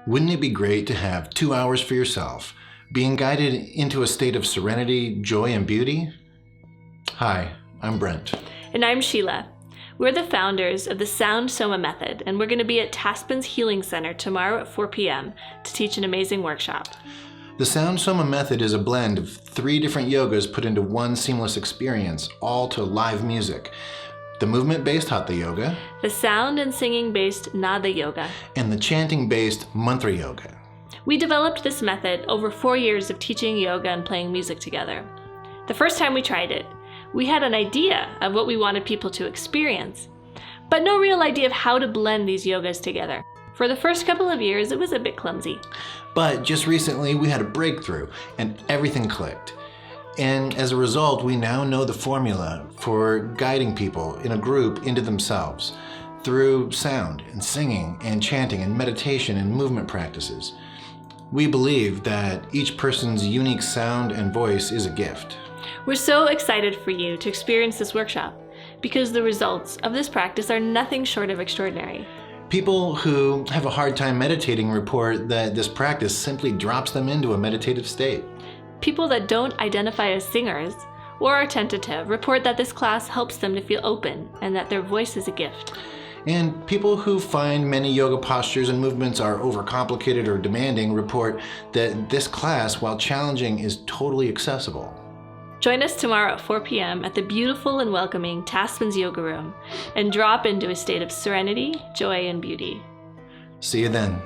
Wouldn't it be great to have 2 hours for yourself, being guided into a state of serenity, joy, and beauty? Hi, I'm Brent. And I'm Sheila. We're the founders of the Sound Soma method, and we're going to be at Taspin's Healing Center tomorrow at 4 p.m. to teach an amazing workshop. The Sound Soma method is a blend of 3 different yogas put into one seamless experience, all to live music. The movement-based Hatha Yoga, The sound and singing-based Nada Yoga, and the chanting-based Mantra Yoga. We developed this method over 4 years of teaching yoga and playing music together. The first time we tried it, we had an idea of what we wanted people to experience, but no real idea of how to blend these yogas together. For the first couple of years, it was a bit clumsy. But just recently, we had a breakthrough, and everything clicked. And as a result, we now know the formula for guiding people in a group into themselves through sound and singing and chanting and meditation and movement practices. We believe that each person's unique sound and voice is a gift. We're so excited for you to experience this workshop because the results of this practice are nothing short of extraordinary. People who have a hard time meditating report that this practice simply drops them into a meditative state. People that don't identify as singers or are tentative report that this class helps them to feel open and that their voice is a gift. And people who find many yoga postures and movements are overcomplicated or demanding report that this class, while challenging, is totally accessible. Join us tomorrow at 4 p.m. at the beautiful and welcoming Taspin's Yoga Room and drop into a state of serenity, joy, and beauty. See you then.